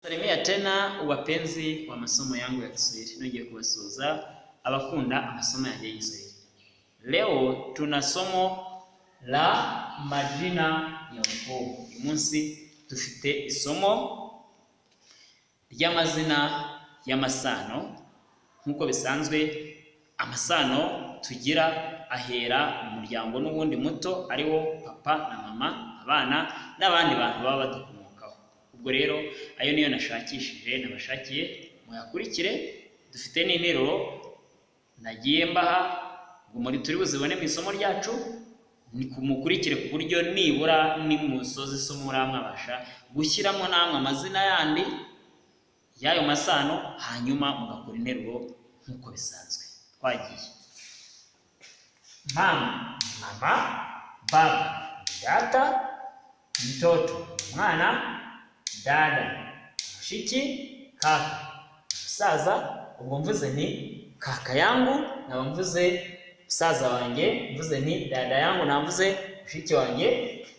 Salimia tena wapenzi wa masomo yangu ya Kiswahili. Nongeye kubasuhuza abakunda amasomo yanjye y'Igiswahili. Leo tuna somo la majina ya ukoo. Uyu munsi dufite isomo ry'amazina y'amasano. Nkuko bisanzwe amasano tugira ahera mu muryango n'ubundi muto ariwo papa na mama, abana n'abandi bantu baba badukomokaho. Ubwo rero ayo niyo nashakishije nabashakiye muyakurikire. Dufite n'interuro nagiye mbaha ngo muri turi buzibone mu isomo ryacu, ni kumukurikire ku buryo nibura ni musozi isomo muramwabasha gushyiramo namwe amazina yandi y'ayo masano, hanyuma mugakora interuro nk'uko bisanzwe. Twagiye. Mama, mama, baba, data, mtoto, mwana, dada, mushiki, kaka, musaza. Ubwo mvuze ni kaka yangu, na mvuze musaza wanjye, mvuze ni dada yangu, na mvuze mushiki wanjye.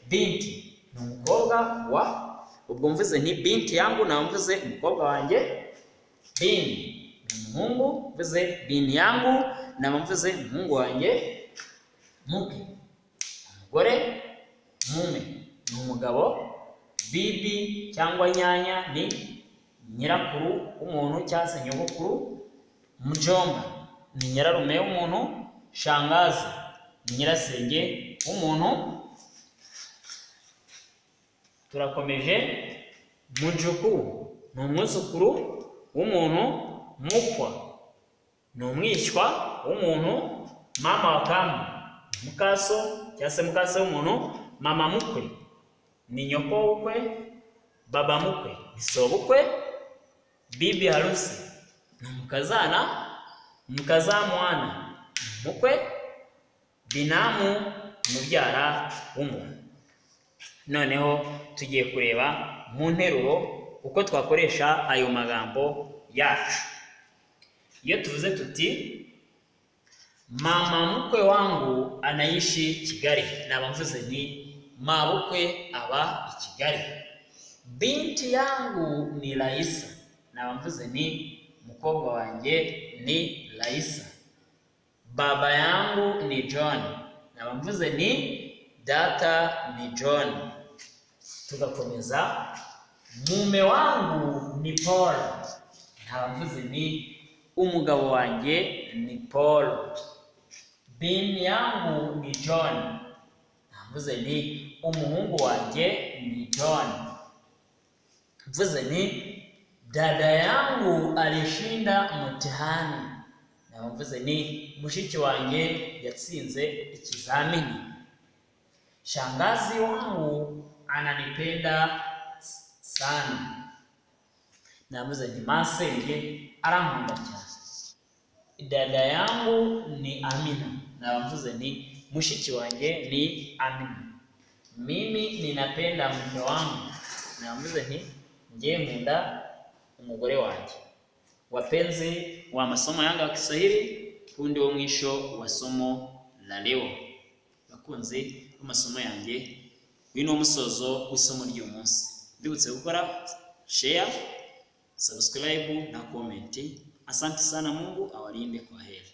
Binti ni umukobwa wa, ubwo mvuze ni binti yangu, na mvuze umukobwa wanjye. Bini ni umuhungu, mvuze bini yangu, na mvuze umuhungu wanjye. Muke umugore, mume ni umugabo. Bibi cyangwa nyanya ni nyirakuru w'umuntu cyangwa se nyogokuru. Mjomba ni nyirarume w'umuntu. Shangazi ni nyirasenge w'umuntu. Turakomeje. Mujukuru ni umwuzukuru w'umuntu. Mukwa ni umwishywa w'umuntu. Mama wa kamwe mukaso cyangwa se mukase w'umuntu. Mama mukwe ni nyoko w'ukwe. Baba mukwe ni sobukwe. Bibi harusi ni umukazana. Mukazamwana ni mukwe. Binamu ni mubyara w'umuntu. Noneho tugiye kureba mu nteruro uko twakoresha ayo magambo yacu. Iyo tuvuze tuti mama mkwe wangu anaishi Kigali, naba mvuze ni mabukwe aba i Kigali. Binti yangu ni Laisa, naba mvuze ni mukobwa wanjye ni Laisa. Baba yangu ni John, naba mvuze ni data ni John. Tugakomeza. Mume wangu ni Paul, naba mvuze ni umugabo wanjye ni Paul. Bini yangu ni John, mvuze ni umuhungu wanjye ni John. Mvuze ni dada yangu alishinda mtihani, na mvuze ni mushiki wanjye yatsinze ikizamini. Shangazi wangu ananipenda sana, na mvuze ni masenge arankunda cyane. Dada yangu ni Amina, na mvuze ni mushiki wanjye ni Amina. Mimi ninapenda mke wangu, na mvuze ni ngiye nkunda umugore wanjye. Wapenzi wa masomo yangu ya Kiswahili, kundi wo mwisho wa somo la leo. Bakunze amasomo yanjye, wino musozo w'isomo ry'uyu munsi. Ndibutse gukora share, subscribe na comment. Asante sana, Mungu awalinde, kwa heri.